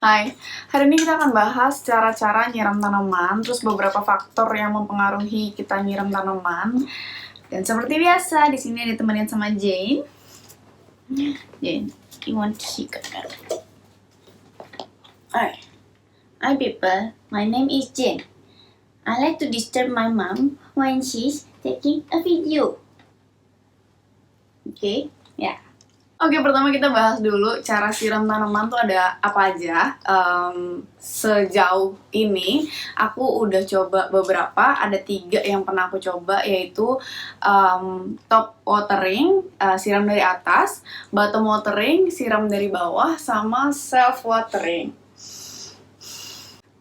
Hai, hari ini kita akan bahas cara-cara nyiram tanaman, terus beberapa faktor yang mempengaruhi kita nyiram tanaman. Dan seperti biasa, di sini ditemenin sama Jane. Jane, you want to see camera? Alright. Hi people, my name is Jane. I like to disturb my mom when she's taking a video. Oke, ya. Oke, pertama kita bahas dulu cara siram tanaman tuh ada apa aja. Sejauh ini aku udah coba beberapa, ada 3 yang pernah aku coba, yaitu top watering, siram dari atas, bottom watering, siram dari bawah, sama self watering.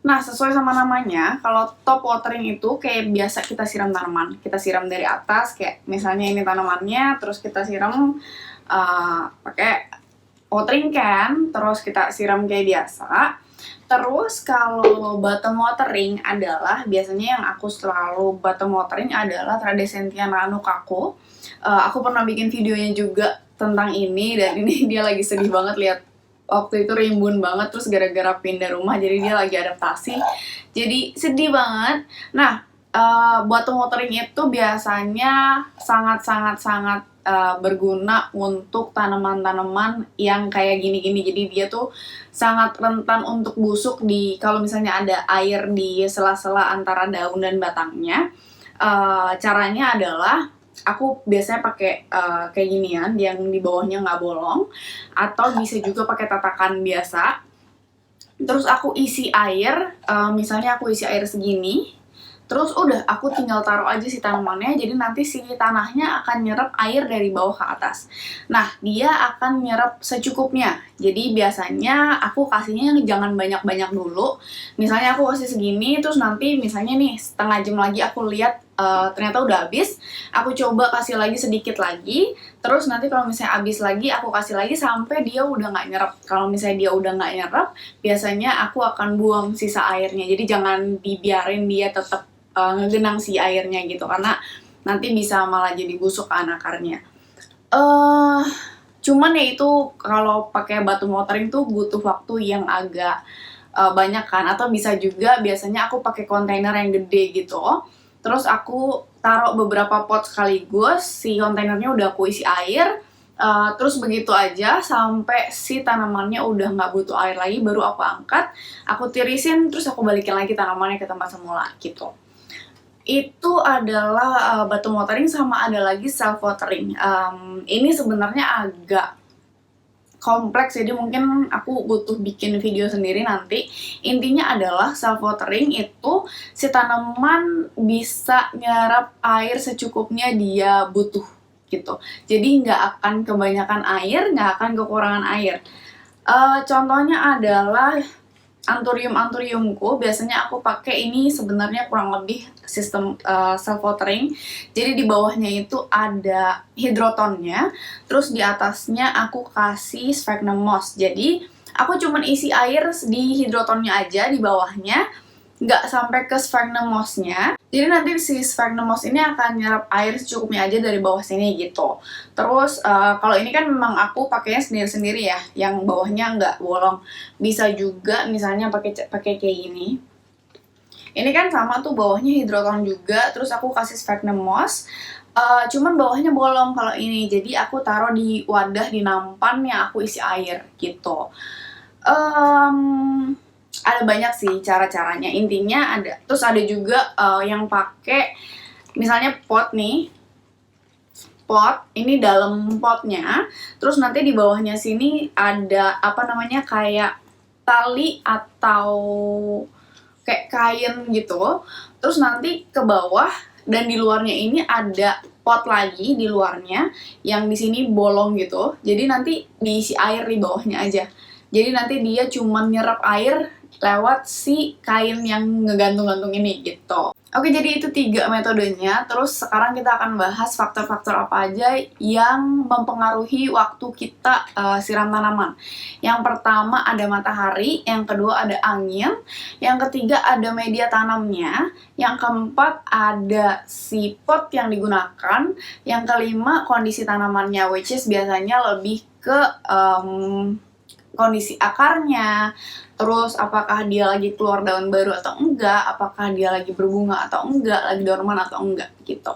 Nah, sesuai sama namanya, kalau top watering itu kayak biasa kita siram tanaman. Kita siram dari atas, kayak misalnya ini tanamannya, terus kita siram pakai watering can, terus kita siram kayak biasa. Terus kalau bottom watering adalah, biasanya yang aku selalu bottom watering adalah Tradescentia Nano Kaku. Aku pernah bikin videonya juga tentang ini, dan ini dia lagi sedih banget lihat. Waktu itu rimbun banget, terus gara-gara pindah rumah, jadi dia lagi adaptasi. Jadi sedih banget. Nah, bottom watering itu biasanya sangat berguna untuk tanaman-tanaman yang kayak gini-gini. Jadi dia tuh sangat rentan untuk busuk kalau misalnya ada air di sela-sela antara daun dan batangnya. Caranya adalah aku biasanya pakai kayak ginian yang di bawahnya nggak bolong, atau bisa juga pakai tatakan biasa. Terus aku isi air, misalnya aku isi air segini. Terus udah, aku tinggal taruh aja si tanamannya, jadi nanti si tanahnya akan nyerap air dari bawah ke atas. Nah, dia akan nyerap secukupnya. Jadi biasanya aku kasihnya jangan banyak-banyak dulu. Misalnya aku kasih segini, terus nanti misalnya nih setengah jam lagi aku lihat ternyata udah habis. Aku coba kasih lagi sedikit lagi. Terus nanti kalau misalnya habis lagi, aku kasih lagi sampai dia udah nggak nyerap. Kalau misalnya dia udah nggak nyerap, biasanya aku akan buang sisa airnya. Jadi jangan dibiarin dia tetap ngegenang si airnya gitu, karena nanti bisa malah jadi busuk akarnya. Cuman ya itu kalau pakai bottom watering tuh butuh waktu yang agak banyak kan, atau bisa juga biasanya aku pakai kontainer yang gede gitu. Terus aku taruh beberapa pot sekaligus, si kontainernya udah aku isi air. Terus begitu aja sampai si tanamannya udah nggak butuh air lagi, baru aku angkat, aku tirisin, terus aku balikin lagi tanamannya ke tempat semula gitu. Itu adalah bottom watering, sama ada lagi self watering. Ini sebenarnya agak kompleks, jadi mungkin aku butuh bikin video sendiri nanti. Intinya adalah self watering itu si tanaman bisa nyerap air secukupnya dia butuh gitu. Jadi nggak akan kebanyakan air, nggak akan kekurangan air. Contohnya adalah anthuriumku. Biasanya aku pakai ini, sebenarnya kurang lebih sistem self watering. Jadi di bawahnya itu ada hidrotonnya, terus di atasnya aku kasih sphagnum moss. Jadi aku cuman isi air di hidrotonnya aja di bawahnya, nggak sampai ke sphagnum mossnya. Jadi nanti si sphagnum moss ini akan nyerap air secukupnya aja dari bawah sini gitu. Terus kalau ini kan memang aku pakainya sendiri-sendiri ya, yang bawahnya nggak bolong. Bisa juga misalnya pakai kayak gini. Ini kan sama tuh, bawahnya hidroton juga, terus aku kasih sphagnum moss. Cuman bawahnya bolong kalau ini, jadi aku taruh di wadah, di nampan yang aku isi air gitu. Ada banyak sih cara-caranya, intinya ada. Terus ada juga yang pakai misalnya pot nih, pot ini dalam potnya, terus nanti di bawahnya sini ada apa namanya, kayak tali atau kayak kain gitu. Terus nanti ke bawah dan di luarnya ini ada pot lagi di luarnya yang di sini bolong gitu. Jadi nanti diisi air di bawahnya aja. Jadi nanti dia cuma nyerap air lewat si kain yang ngegantung-gantung ini gitu. Oke, jadi itu 3 metodenya. Terus sekarang kita akan bahas faktor-faktor apa aja yang mempengaruhi waktu kita siram tanaman. Yang pertama ada matahari, yang kedua ada angin, yang ketiga ada media tanamnya, yang keempat ada si pot yang digunakan, yang kelima kondisi tanamannya, which is biasanya lebih ke kondisi akarnya, terus apakah dia lagi keluar daun baru atau enggak, apakah dia lagi berbunga atau enggak, lagi dorman atau enggak gitu.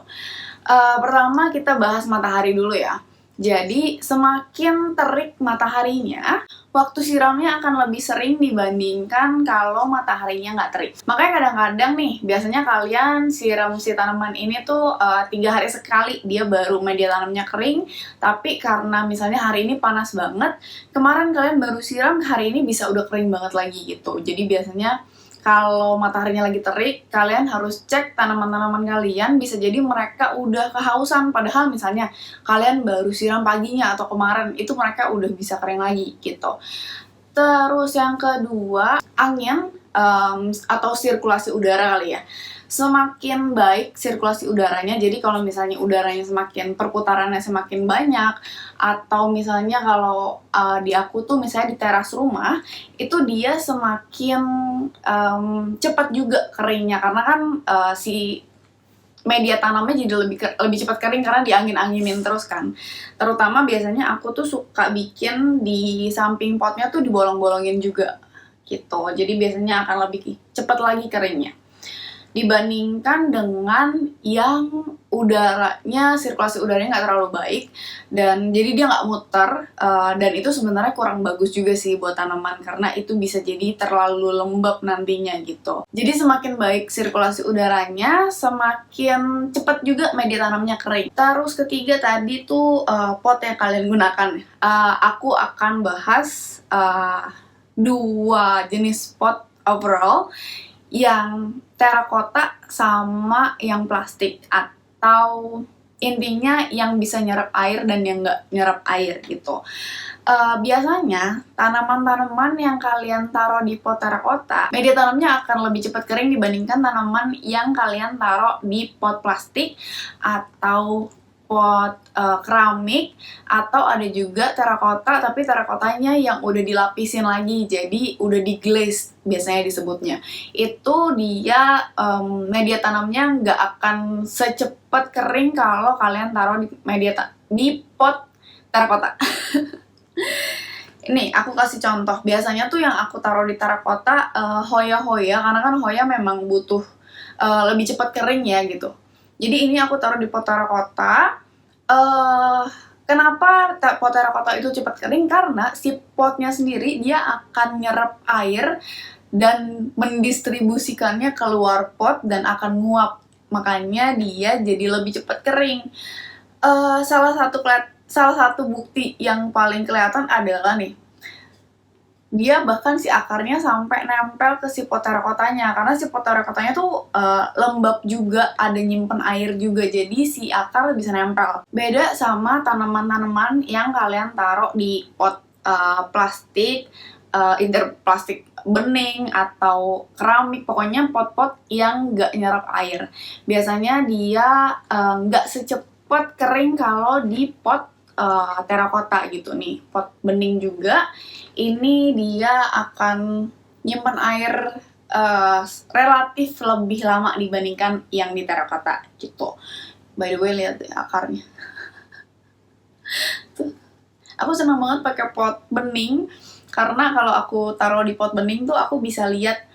Pertama kita bahas matahari dulu ya. Jadi semakin terik mataharinya, waktu siramnya akan lebih sering dibandingkan kalau mataharinya nggak terik. Makanya kadang-kadang nih, biasanya kalian siram si tanaman ini tuh 3 hari sekali dia baru media tanamnya kering. Tapi karena misalnya hari ini panas banget, kemarin kalian baru siram, hari ini bisa udah kering banget lagi gitu. Jadi biasanya kalau mataharinya lagi terik, kalian harus cek tanaman-tanaman kalian, bisa jadi mereka udah kehausan, padahal misalnya kalian baru siram paginya atau kemarin, itu mereka udah bisa kering lagi gitu. Terus yang kedua, angin atau sirkulasi udara kali ya. Semakin baik sirkulasi udaranya, jadi kalau misalnya udaranya semakin, perputarannya semakin banyak, atau misalnya kalau di aku tuh misalnya di teras rumah, itu dia semakin cepat juga keringnya, karena kan si media tanamnya jadi lebih cepat kering karena diangin-anginin terus kan. Terutama biasanya aku tuh suka bikin di samping potnya tuh dibolong-bolongin juga gitu. Jadi biasanya akan lebih cepat lagi keringnya dibandingkan dengan yang udaranya, sirkulasi udaranya nggak terlalu baik, dan jadi dia nggak muter, dan itu sebenarnya kurang bagus juga sih buat tanaman karena itu bisa jadi terlalu lembab nantinya gitu. Jadi semakin baik sirkulasi udaranya, semakin cepat juga media tanamnya kering. Terus ketiga tadi tuh pot yang kalian gunakan. Aku akan bahas 2 jenis pot overall, yang terakota sama yang plastik, atau intinya yang bisa nyerap air dan yang nggak nyerap air gitu. Biasanya tanaman-tanaman yang kalian taruh di pot terakota, media tanamnya akan lebih cepat kering dibandingkan tanaman yang kalian taruh di pot plastik atau pot keramik, atau ada juga terakota tapi terakotanya yang udah dilapisin lagi, jadi udah diglaze biasanya disebutnya. Itu dia media tanamnya nggak akan secepat kering kalau kalian taruh di pot terakota. Ini aku kasih contoh, biasanya tuh yang aku taruh di terakota hoya-hoya, karena kan hoya memang butuh lebih cepat kering ya gitu. Jadi ini aku taruh di pot terakota. Kenapa pot terakota itu cepat kering? Karena si potnya sendiri dia akan nyerap air dan mendistribusikannya keluar pot dan akan nguap, makanya dia jadi lebih cepat kering. Salah satu bukti yang paling kelihatan adalah nih, dia bahkan si akarnya sampai nempel ke si pot terakotanya, karena si pot terakotanya tuh lembab juga, ada nyimpen air juga, jadi si akar bisa nempel. Beda sama tanaman-tanaman yang kalian taruh di pot plastik, plastik bening atau keramik, pokoknya pot-pot yang nggak nyerap air. Biasanya dia nggak secepat kering kalau di pot terakota gitu nih. Pot bening juga, ini dia akan nyimpan air relatif lebih lama dibandingkan yang di terakota gitu. By the way, lihat deh akarnya. Tuh. Aku senang banget pakai pot bening karena kalau aku taruh di pot bening tuh aku bisa lihat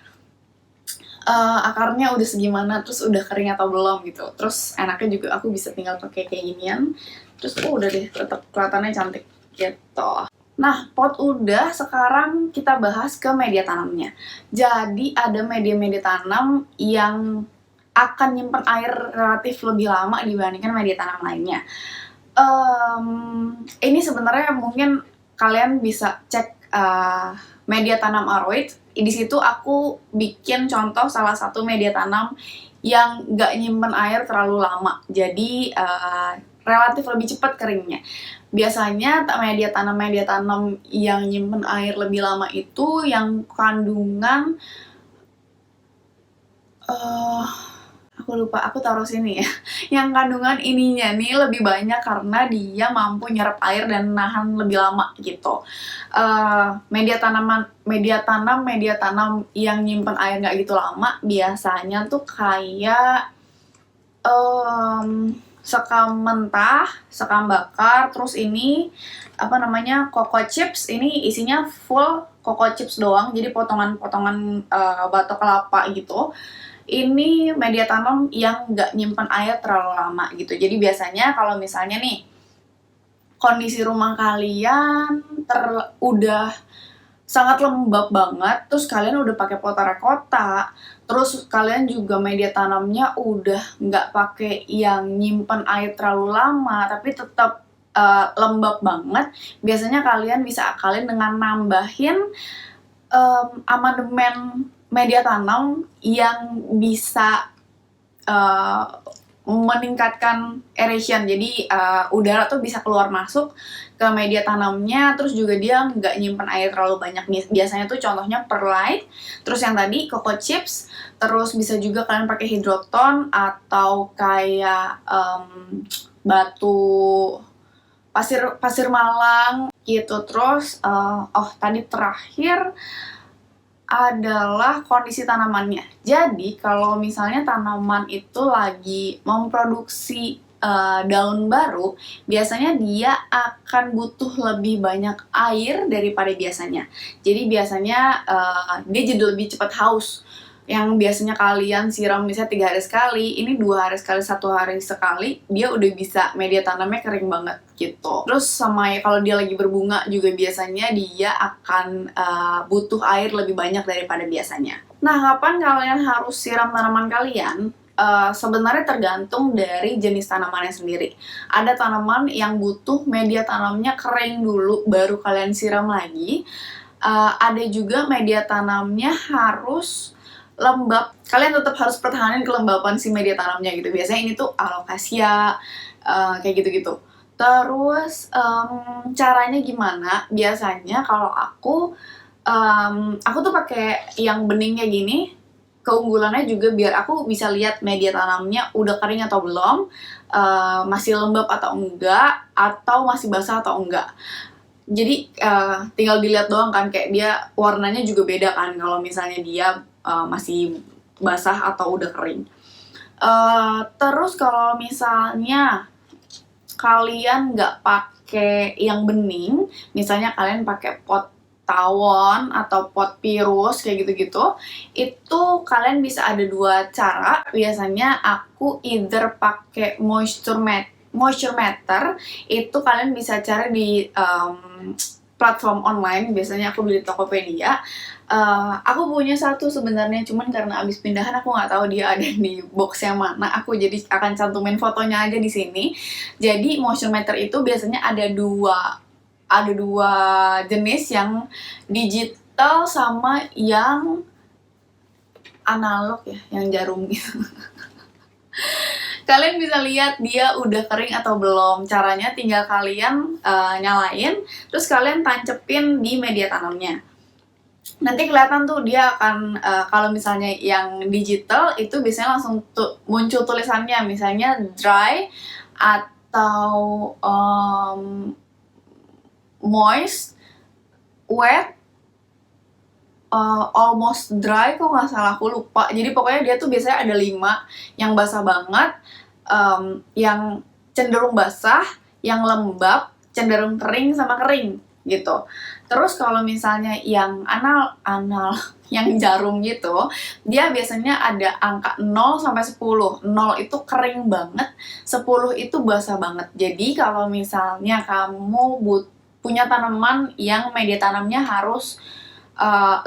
akarnya udah segimana, terus udah kering atau belum gitu. Terus enaknya juga aku bisa tinggal pakai kayak ginian, terus udah deh tetap kelihatannya cantik gitu. Nah, pot udah, sekarang kita bahas ke media tanamnya. Jadi ada media-media tanam yang akan nyimpen air relatif lebih lama dibandingkan media tanam lainnya. Ini sebenarnya mungkin kalian bisa cek media tanam Aroid. Di situ aku bikin contoh salah satu media tanam yang nggak nyimpen air terlalu lama, jadi relatif lebih cepat keringnya. Biasanya media tanam yang nyimpen air lebih lama itu yang kandungan aku lupa, aku taruh sini ya. Yang kandungan ininya nih lebih banyak karena dia mampu nyerap air dan nahan lebih lama gitu. Media tanam yang nyimpen air nggak gitu lama biasanya tuh kayak sekam mentah, sekam bakar, terus ini coco chips. Ini isinya full coco chips doang, jadi potongan-potongan batok kelapa gitu. Ini media tanam yang nggak nyimpan air terlalu lama gitu. Jadi biasanya kalau misalnya nih kondisi rumah kalian udah sangat lembab banget, terus kalian udah pakai pot terakota, terus kalian juga media tanamnya udah nggak pakai yang nyimpen air terlalu lama, tapi tetap lembab banget, biasanya kalian bisa akalin dengan nambahin amandemen media tanam yang bisa meningkatkan aeration, jadi udara tuh bisa keluar masuk ke media tanamnya, terus juga dia nggak nyimpen air terlalu banyak. Biasanya tuh contohnya perlite, terus yang tadi coco chips, terus bisa juga kalian pakai hidroton atau kayak batu pasir malang gitu. Terus tadi terakhir adalah kondisi tanamannya. Jadi kalau misalnya tanaman itu lagi memproduksi daun baru, biasanya dia akan butuh lebih banyak air daripada biasanya. Jadi biasanya dia jadi lebih cepat haus. Yang biasanya kalian siram misalnya 3 hari sekali, ini 2 hari sekali, 1 hari sekali, dia udah bisa media tanamnya kering banget gitu. Terus sama ya, kalau dia lagi berbunga juga biasanya dia akan butuh air lebih banyak daripada biasanya. Nah, kapan kalian harus siram tanaman kalian? Sebenarnya tergantung dari jenis tanamannya sendiri. Ada tanaman yang butuh media tanamnya kering dulu baru kalian siram lagi. Ada juga media tanamnya harus lembab, kalian tetap harus pertahanin kelembapan si media tanamnya gitu. Biasanya ini tuh alocasia, kayak gitu-gitu. Terus caranya gimana? Biasanya kalau aku tuh pakai yang bening kayak gini. Keunggulannya juga biar aku bisa lihat media tanamnya udah kering atau belum, masih lembab atau enggak, atau masih basah atau enggak. Jadi tinggal dilihat doang kan, kayak dia warnanya juga beda kan kalau misalnya dia masih basah atau udah kering. Terus kalau misalnya kalian nggak pakai yang bening, misalnya kalian pakai pot tawon atau pot pirus kayak gitu-gitu, itu kalian bisa ada 2 cara. Biasanya aku either pakai moisture meter, itu kalian bisa cari di platform online, biasanya aku beli di Tokopedia. Aku punya satu sebenarnya, cuman karena abis pindahan aku nggak tahu dia ada di box yang mana. Aku jadi akan cantumin fotonya aja di sini. Jadi moisture meter itu biasanya ada dua jenis, yang digital sama yang analog ya, yang jarum gitu. Kalian bisa lihat dia udah kering atau belum. Caranya tinggal kalian nyalain, terus kalian tancepin di media tanamnya. Nanti kelihatan tuh dia akan, kalau misalnya yang digital itu biasanya langsung muncul tulisannya, misalnya dry atau moist, wet, almost dry, kok nggak salah, aku lupa. Jadi pokoknya dia tuh biasanya ada 5, yang basah banget, yang cenderung basah, yang lembab, cenderung kering, sama kering gitu. Terus kalau misalnya yang anal yang jarum gitu, dia biasanya ada angka 0 sampai 10. 0 itu kering banget, 10 itu basah banget. Jadi kalau misalnya kamu punya tanaman yang media tanamnya harus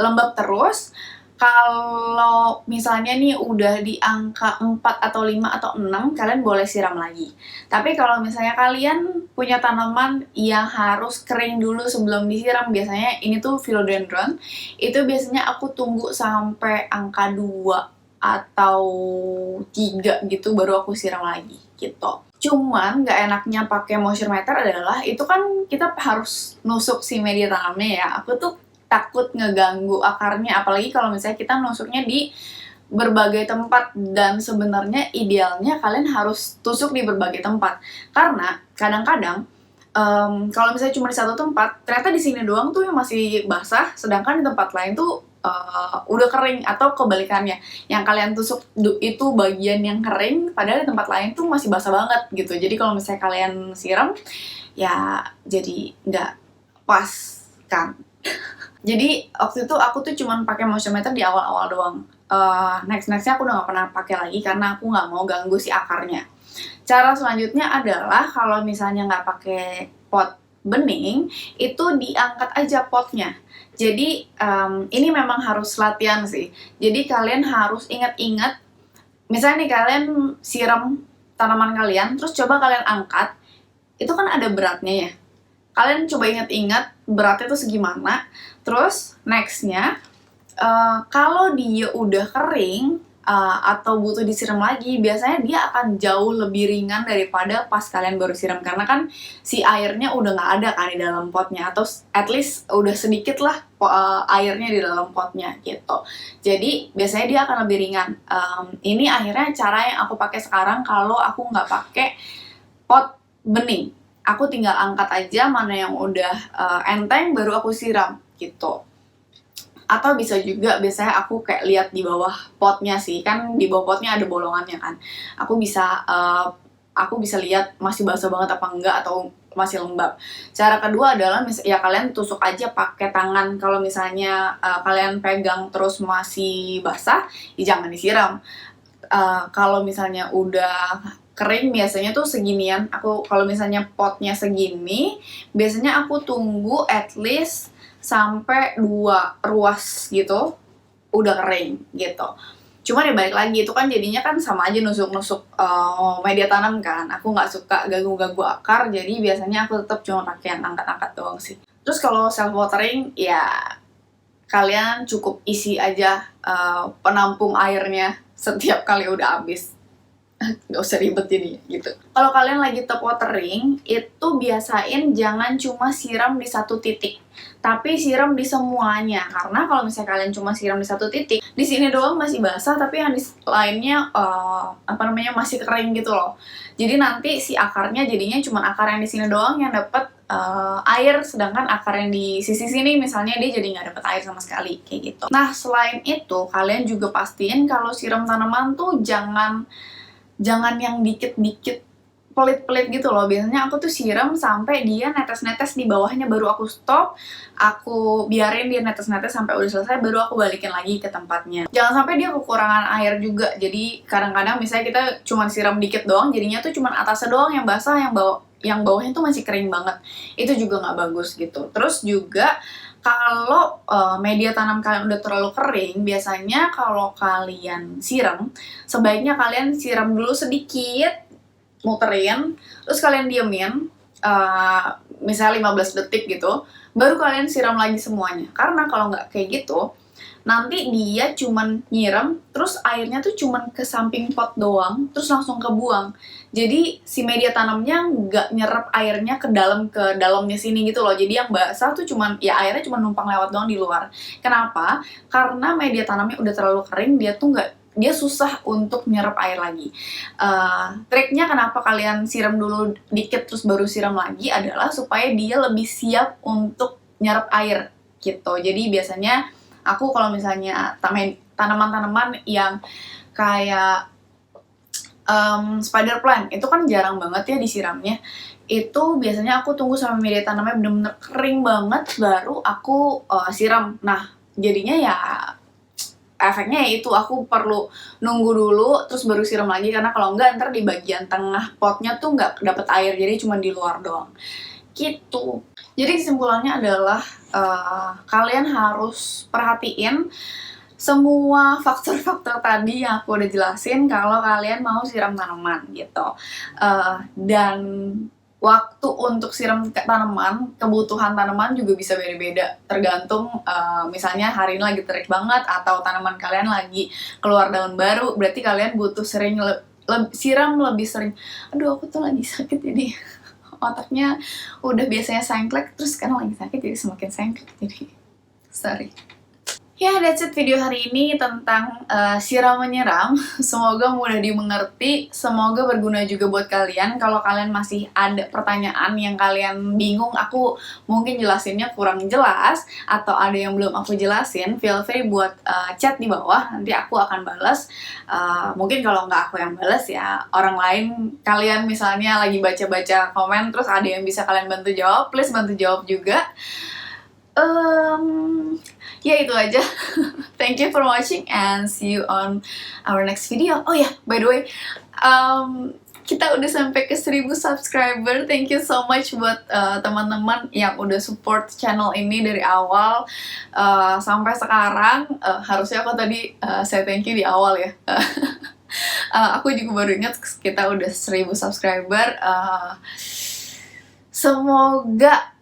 lembab terus, kalau misalnya nih udah di angka 4 atau 5 atau 6, kalian boleh siram lagi. Tapi kalau misalnya kalian punya tanaman yang harus kering dulu sebelum disiram, biasanya ini tuh philodendron, itu biasanya aku tunggu sampai angka 2 atau 3 gitu baru aku siram lagi gitu. Cuman nggak enaknya pakai moisture meter adalah itu kan kita harus nusuk si media tanamnya ya. Aku tuh takut ngeganggu akarnya, apalagi kalau misalnya kita nusuknya di berbagai tempat, dan sebenarnya idealnya kalian harus tusuk di berbagai tempat, karena kadang-kadang kalau misalnya cuma di satu tempat, ternyata di sini doang tuh yang masih basah, sedangkan di tempat lain tuh udah kering, atau kebalikannya, yang kalian tusuk itu bagian yang kering padahal di tempat lain tuh masih basah banget gitu. Jadi kalau misalnya kalian siram ya jadi nggak pas kan. Jadi waktu itu aku tuh cuman pakai moisture meter di awal-awal doang. Nextnya aku udah nggak pernah pakai lagi karena aku nggak mau ganggu si akarnya. Cara selanjutnya adalah kalau misalnya nggak pakai pot bening, itu diangkat aja potnya. Jadi ini memang harus latihan sih. Jadi kalian harus ingat-ingat, misalnya nih kalian siram tanaman kalian, terus coba kalian angkat, itu kan ada beratnya ya. Kalian coba ingat-ingat beratnya tuh segimana. Terus nextnya, kalau dia udah kering atau butuh disiram lagi, biasanya dia akan jauh lebih ringan daripada pas kalian baru siram, karena kan si airnya udah nggak ada kan di dalam potnya, atau at least udah sedikit lah airnya di dalam potnya gitu. Jadi biasanya dia akan lebih ringan. Ini akhirnya cara yang aku pakai sekarang kalau aku nggak pakai pot bening. Aku tinggal angkat aja mana yang udah enteng baru aku siram gitu. Atau bisa juga biasanya aku kayak lihat di bawah potnya sih, kan di bawah potnya ada bolongannya kan. Aku bisa lihat masih basah banget apa enggak atau masih lembab. Cara kedua adalah ya kalian tusuk aja pakai tangan. Kalau misalnya kalian pegang terus masih basah, ya jangan disiram. Kalau misalnya udah kering biasanya tuh seginian, aku kalau misalnya potnya segini, biasanya aku tunggu at least sampai 2 ruas gitu udah kering gitu. Cuman ya balik lagi, itu kan jadinya kan sama aja nusuk-nusuk media tanam kan. Aku nggak suka ganggu-ganggu akar, jadi biasanya aku tetap cuma pakai yang angkat-angkat doang sih. Terus kalau self watering ya kalian cukup isi aja penampung airnya setiap kali udah habis. Nggak usah ribet jadinya gitu. Kalau kalian lagi top watering, itu biasain jangan cuma siram di satu titik, tapi siram di semuanya. Karena kalau misalnya kalian cuma siram di satu titik, di sini doang masih basah, tapi yang di lainnya masih kering gitu loh. Jadi nanti si akarnya jadinya cuma akar yang di sini doang yang dapat air, sedangkan akar yang di sisi sini misalnya dia jadi nggak dapat air sama sekali kayak gitu. Nah selain itu kalian juga pastiin kalau siram tanaman tuh jangan yang dikit-dikit pelit-pelit gitu loh. Biasanya aku tuh siram sampai dia netes-netes di bawahnya baru aku stop. Aku biarin dia netes-netes sampai udah selesai baru aku balikin lagi ke tempatnya. Jangan sampai dia kekurangan air juga. Jadi kadang-kadang misalnya kita cuma siram dikit doang, jadinya tuh cuma atasnya doang yang basah, yang bawahnya tuh masih kering banget. Itu juga nggak bagus gitu. Terus juga kalau media tanam kalian udah terlalu kering, biasanya kalau kalian siram, sebaiknya kalian siram dulu sedikit, muterin, terus kalian diemin, misalnya 15 detik gitu, baru kalian siram lagi semuanya. Karena kalau nggak kayak gitu, nanti dia cuman nyiram, terus airnya tuh cuman ke samping pot doang, terus langsung kebuang. Jadi si media tanamnya nggak nyerap airnya ke dalamnya sini gitu loh. Jadi yang basah tuh cuman ya airnya cuma numpang lewat doang di luar. Kenapa? Karena media tanamnya udah terlalu kering, dia susah untuk nyerap air lagi. Triknya kenapa kalian siram dulu dikit terus baru siram lagi adalah supaya dia lebih siap untuk nyerap air gitu. Jadi biasanya aku kalau misalnya tanaman-tanaman yang kayak spider plant, itu kan jarang banget ya disiramnya. Itu biasanya aku tunggu sampai media tanamnya bener-bener kering banget, baru aku siram. Nah, jadinya ya efeknya ya itu, aku perlu nunggu dulu, terus baru siram lagi. Karena kalau enggak, ntar di bagian tengah potnya tuh nggak dapet air, jadi cuma di luar doang. Gitu. Jadi kesimpulannya adalah kalian harus perhatiin semua faktor-faktor tadi yang aku udah jelasin kalau kalian mau siram tanaman gitu. Dan waktu untuk siram tanaman, kebutuhan tanaman juga bisa beda-beda. Tergantung misalnya hari ini lagi terik banget atau tanaman kalian lagi keluar daun baru, berarti kalian butuh siram lebih sering. Aduh, aku tuh lagi sakit jadi otaknya udah biasanya sengklek, terus sekarang lagi sakit jadi semakin sengklek, jadi sorry. Ya, that's it video hari ini tentang siram menyiram. Semoga mudah dimengerti, semoga berguna juga buat kalian. Kalau kalian masih ada pertanyaan yang kalian bingung, aku mungkin jelasinnya kurang jelas, atau ada yang belum aku jelasin, feel free buat chat di bawah, nanti aku akan balas. Mungkin kalau nggak aku yang balas ya, orang lain, kalian misalnya lagi baca-baca komen, terus ada yang bisa kalian bantu jawab, please bantu jawab juga. Ya itu aja. Thank you for watching and see you on our next video. Oh ya, by the way, kita udah sampai ke 1000 subscriber. Thank you so much buat teman-teman yang udah support channel ini dari awal sampai sekarang. Harusnya aku tadi say thank you di awal ya. Aku juga baru ingat kita udah 1000 subscriber. Semoga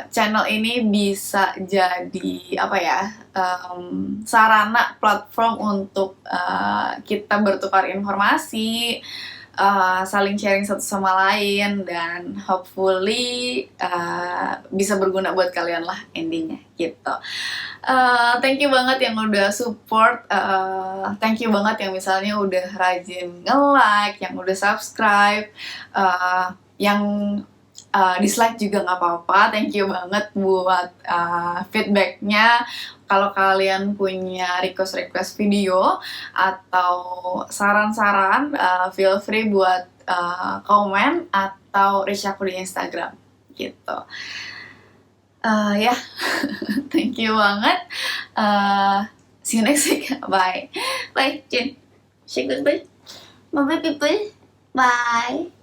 channel ini bisa jadi apa ya, sarana platform untuk kita bertukar informasi, saling sharing satu sama lain, dan hopefully bisa berguna buat kalian lah intinya gitu. Thank you banget yang udah support, thank you banget yang misalnya udah rajin nge-like, yang udah subscribe, yang dislike juga nggak apa-apa. Thank you banget buat feedbacknya. Kalau kalian punya request video atau saran-saran, feel free buat komen atau reach aku di Instagram gitu. Ya, thank you banget. See you next week. Bye. Bye, Jin. Say goodbye. Bye, people. Bye.